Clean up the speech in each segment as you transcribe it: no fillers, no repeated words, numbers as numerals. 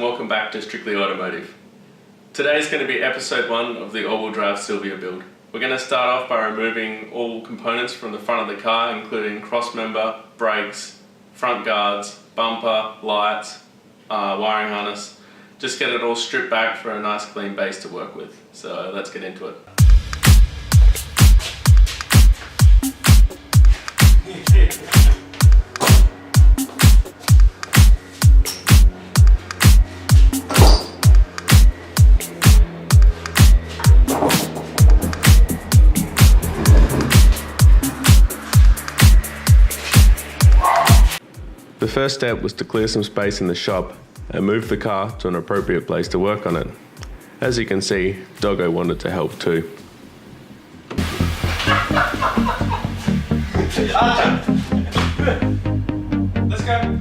and welcome back to Strictly Automotive. Today is going to be episode 1 of the all-wheel drive Silvia build. We're going to start off by removing all components from the front of the car, including crossmember, brakes, front guards, bumper, lights, wiring harness. Just get it all stripped back for a nice clean base to work with. So let's get into it. The first step was to clear some space in the shop and move the car to an appropriate place to work on it. As you can see, Doggo wanted to help too. Let's go.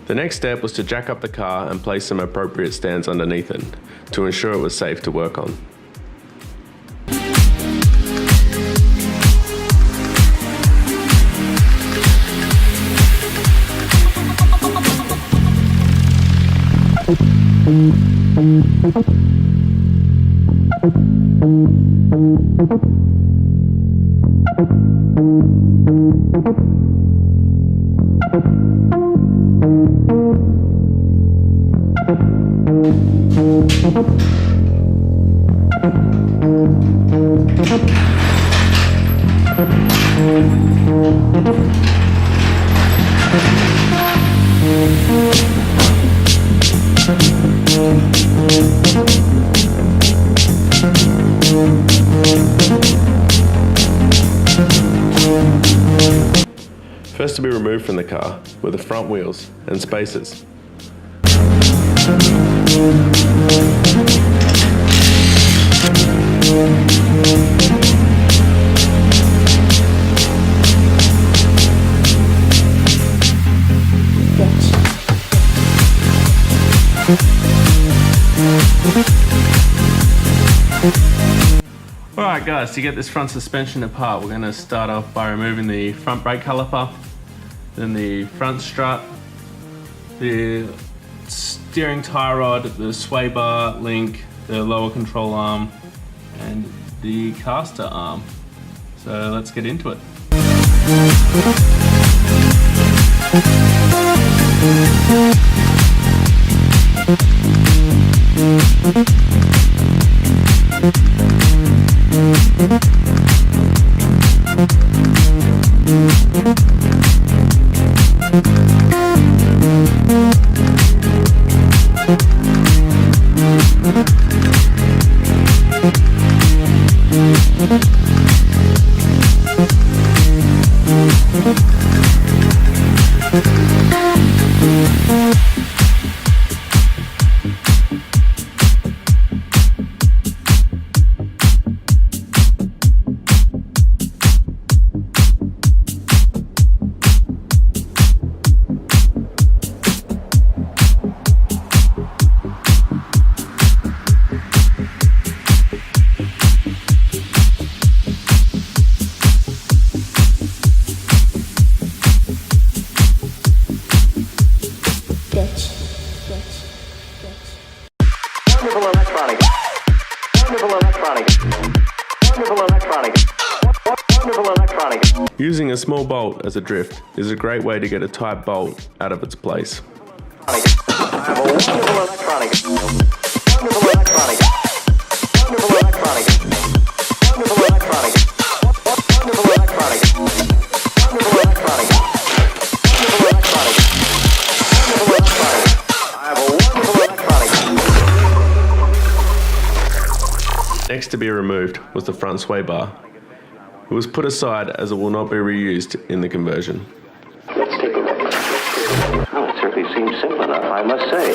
The next step was to jack up the car and place some appropriate stands underneath it to ensure it was safe to work on. First to be removed from the car were the front wheels and spacers. Alright guys, to get this front suspension apart, we're going to start off by removing the front brake caliper, then the front strut, the steering tie rod, the sway bar link, the lower control arm, and the caster arm. So let's get into it. Using a small bolt as a drift is a great way to get a tight bolt out of its place. Next to be removed was the front sway bar. It was put aside as it will not be reused in the conversion. Let's take a look. Oh, it certainly seems simple enough, I must say.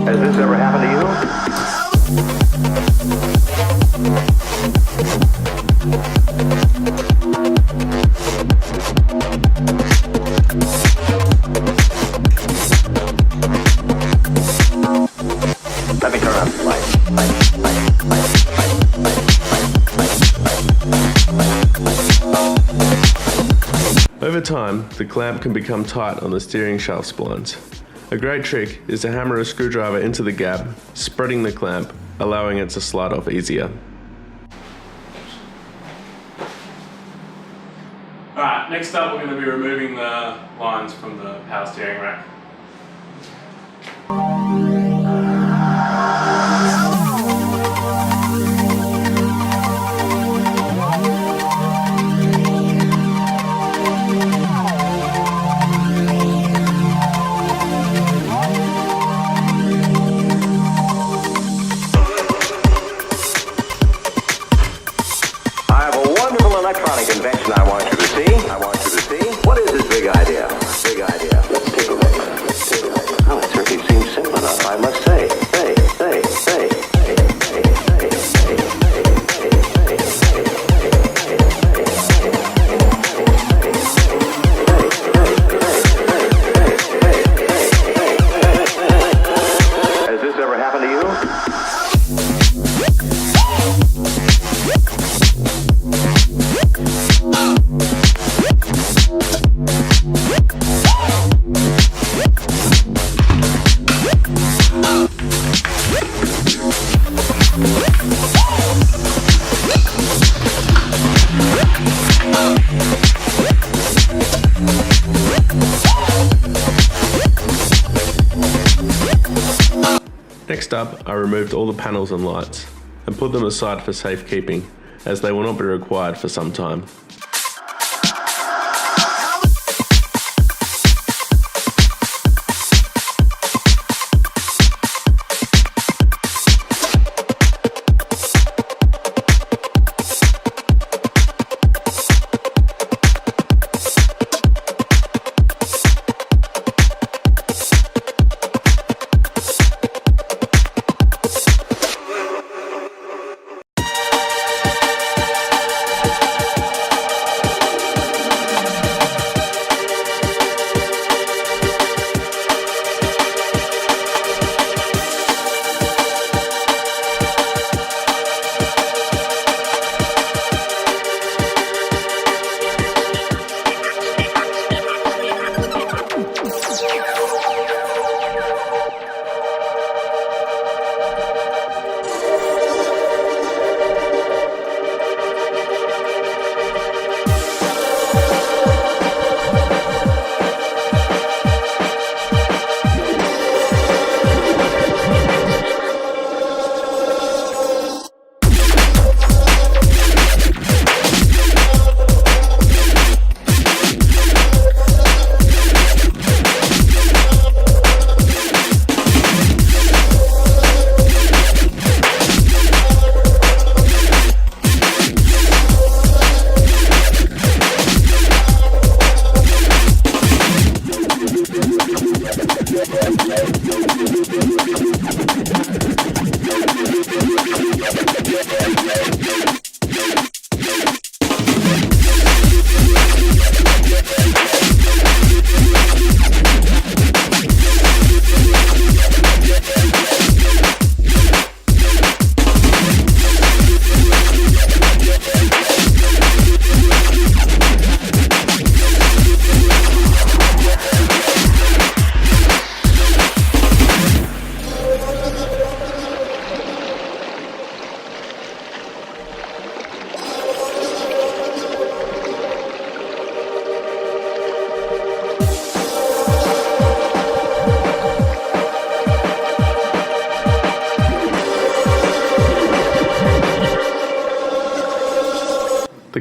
Has this ever happened to you? Let me turn on the light. Over time, the clamp can become tight on the steering shaft splines. A great trick is to hammer a screwdriver into the gap, spreading the clamp, allowing it to slide off easier. Alright, next up we're going to be removing the lines from the power steering rack. Electronic invention I want you to see. What is this big idea? Let's take a look. Oh, it certainly seems simple enough, I must say. Has this ever happened to you? Next up, I removed all the panels and lights and put them aside for safekeeping, as they will not be required for some time.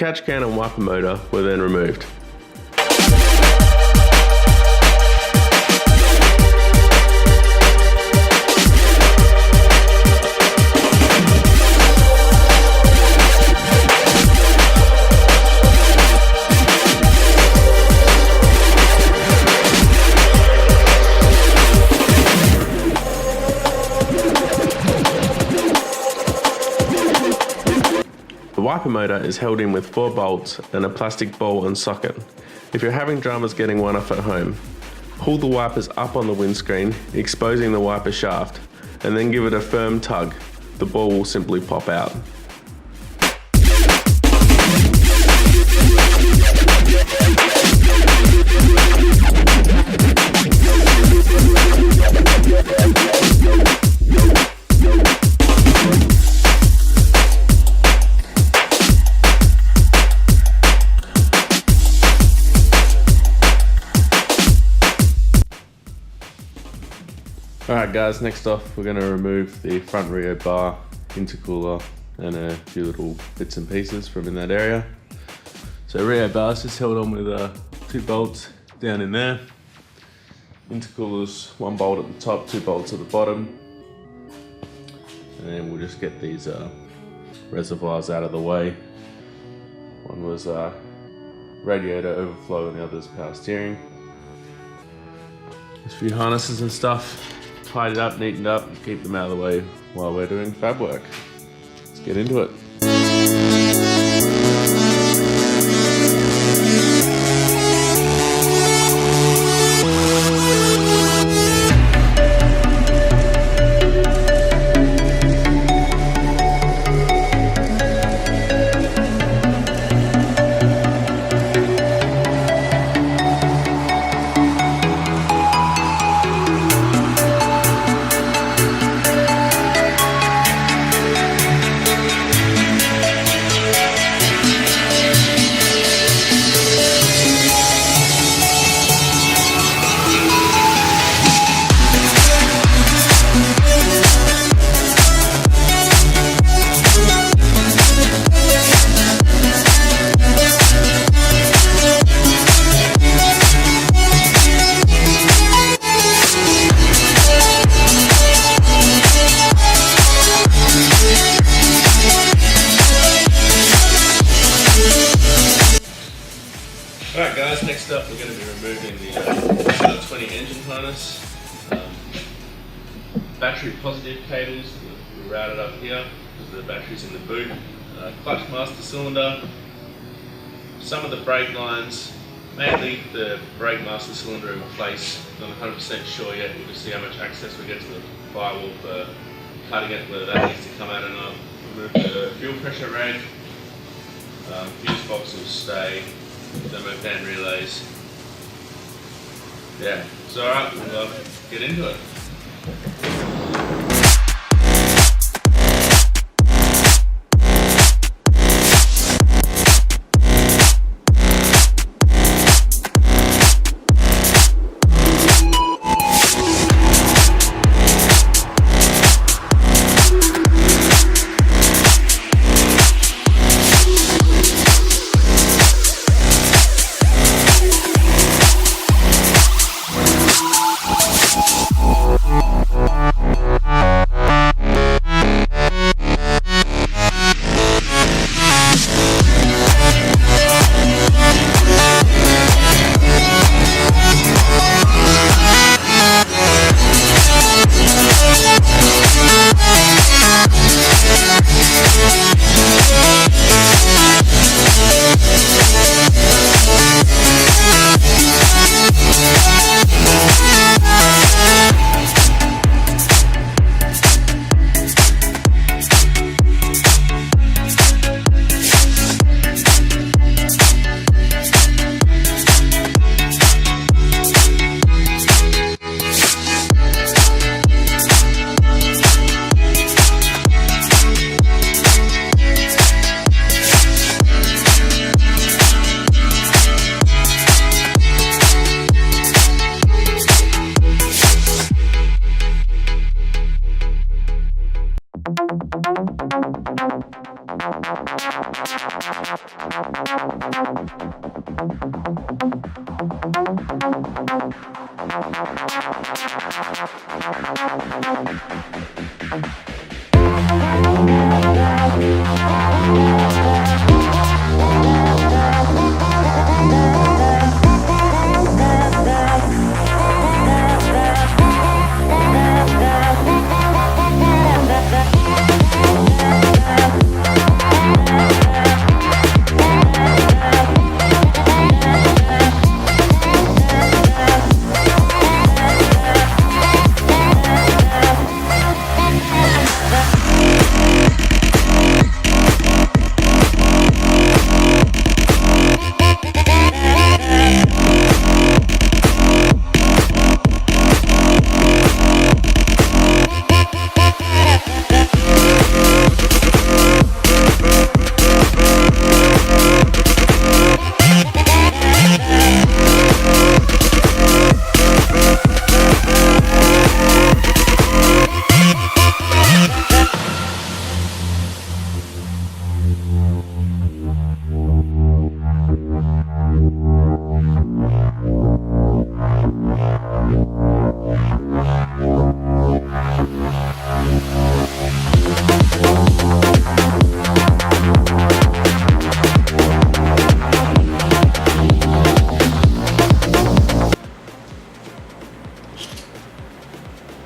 catch can and wiper motor were then removed. The wiper motor is held in with 4 bolts and a plastic ball and socket. If you're having dramas getting one off at home, pull the wipers up on the windscreen, exposing the wiper shaft, and then give it a firm tug. The ball will simply pop out. Alright guys, next off we're going to remove the front rear bar, intercooler and a few little bits and pieces from in that area. So rear bar is just held on with 2 bolts down in there. Intercoolers, 1 bolt at the top, 2 bolts at the bottom. And then we'll just get these reservoirs out of the way. One was radiator overflow and the other's power steering. Just a few harnesses and stuff. Tied it up, neatened up, keep them out of the way while we're doing fab work. Let's get into it. Alright guys, next up we're going to be removing the 20 engine harness, battery positive cables that we routed up here because the battery's in the boot, clutch master cylinder, some of the brake lines, mainly the brake master cylinder in place. Not 100% sure yet, we'll just see how much access we get to the firewall for cutting it, whether that needs to come out or not. Remove the fuel pressure rag, fuse box will stay. Thermofan relays. Yeah, it's alright, we'll get into it.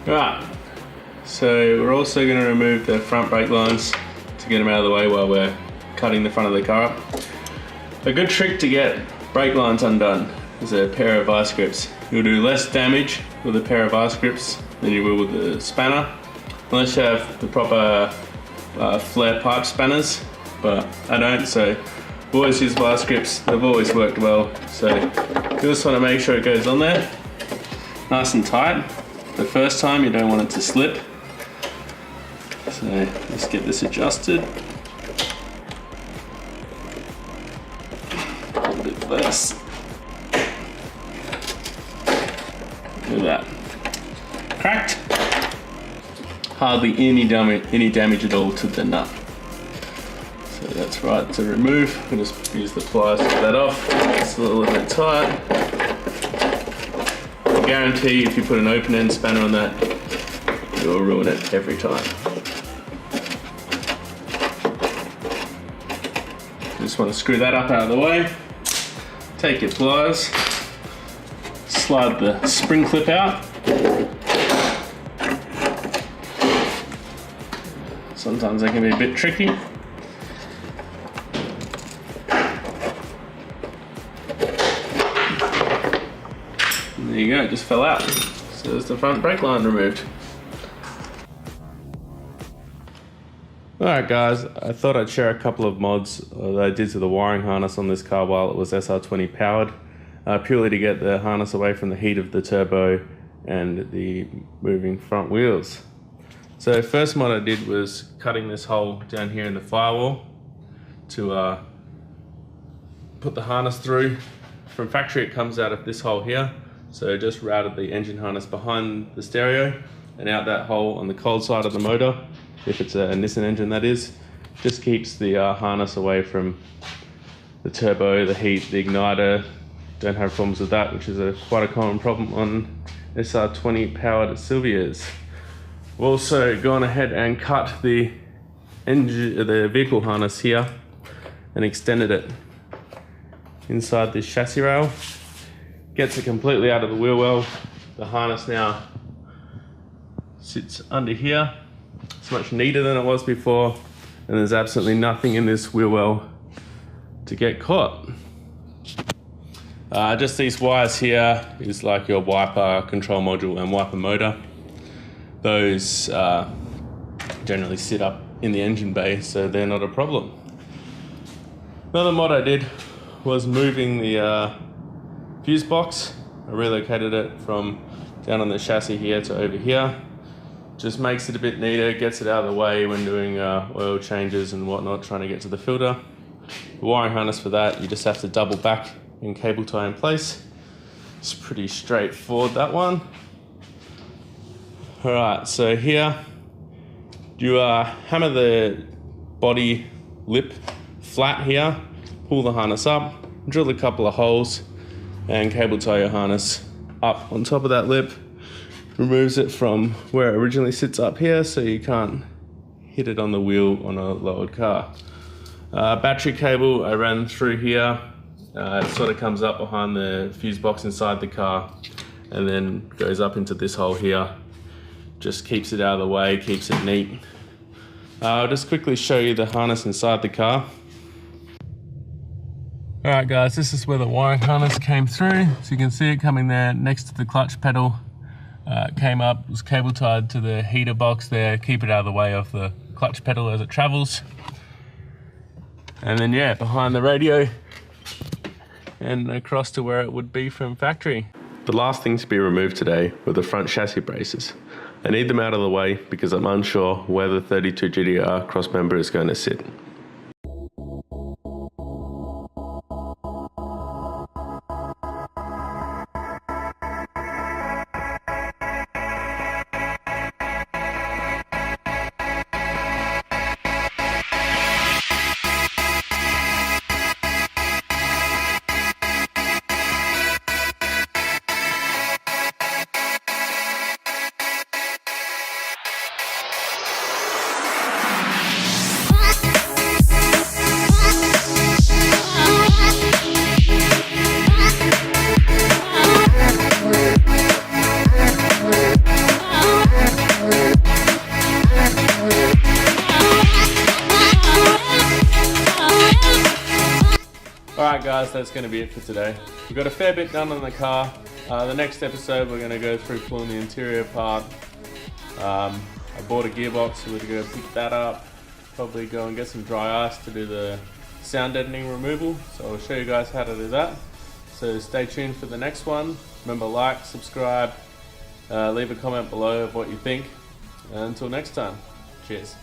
Right, so we're also going to remove the front brake lines to get them out of the way while we're cutting the front of the car up. A good trick to get brake lines undone is a pair of vice grips. You'll do less damage with a pair of vice grips than you will with the spanner, unless you have the proper flare pipe spanners, but I don't, so always use vice grips. They've always worked well, so you just want to make sure it goes on there nice and tight. The first time you don't want it to slip, so let's get this adjusted. A little bit less. Look at that. Cracked. Hardly any damage at all to the nut. So that's right to remove. We'll just use the pliers to get that off. It's a little bit tight. I guarantee if you put an open end spanner on that, you'll ruin it every time. Just want to screw that up out of the way. Take your pliers, slide the spring clip out. Sometimes they can be a bit tricky. There you go, it just fell out. So there's the front brake line removed. Alright guys, I thought I'd share a couple of mods that I did to the wiring harness on this car while it was SR20 powered, purely to get the harness away from the heat of the turbo and the moving front wheels. So first mod I did was cutting this hole down here in the firewall to put the harness through. From factory it comes out of this hole here. So just routed the engine harness behind the stereo and out that hole on the cold side of the motor, if it's a Nissan engine that is. Just keeps the harness away from the turbo, the heat, the igniter. Don't have problems with that, which is quite a common problem on SR20 powered Silvias. We've also gone ahead and cut the vehicle harness here and extended it inside this chassis rail. Gets it completely out of the wheel well. The harness now sits under here. It's much neater than it was before, and there's absolutely nothing in this wheel well to get caught. Just these wires here is like your wiper control module and wiper motor. Those generally sit up in the engine bay, so they're not a problem. Another mod I did was moving the fuse box. I relocated it from down on the chassis here to over here. Just makes it a bit neater, gets it out of the way when doing oil changes and whatnot, trying to get to the filter. The wiring harness for that, you just have to double back and cable tie in place. It's pretty straightforward, that one. Alright, so here you hammer the body lip flat here, pull the harness up, drill a couple of holes, and cable tie your harness up on top of that lip. Removes it from where it originally sits up here, so you can't hit it on the wheel on a lowered car. Battery cable I ran through here. It sort of comes up behind the fuse box inside the car and then goes up into this hole here. Just keeps it out of the way, keeps it neat. I'll just quickly show you the harness inside the car. Alright guys, this is where the wiring harness came through. So you can see it coming there next to the clutch pedal. Came up, was cable tied to the heater box there, keep it out of the way of the clutch pedal as it travels. And then yeah, behind the radio and across to where it would be from factory. The last thing to be removed today were the front chassis braces. I need them out of the way because I'm unsure where the 32 GTR crossmember is going to sit. Alright guys, that's going to be it for today. We've got a fair bit done on the car. The next episode we're going to go through pulling the interior apart. I bought a gearbox, so we're going to go pick that up. Probably go and get some dry ice to do the sound deadening removal. So I'll show you guys how to do that. So stay tuned for the next one. Remember, like, subscribe, leave a comment below of what you think. Until next time, cheers.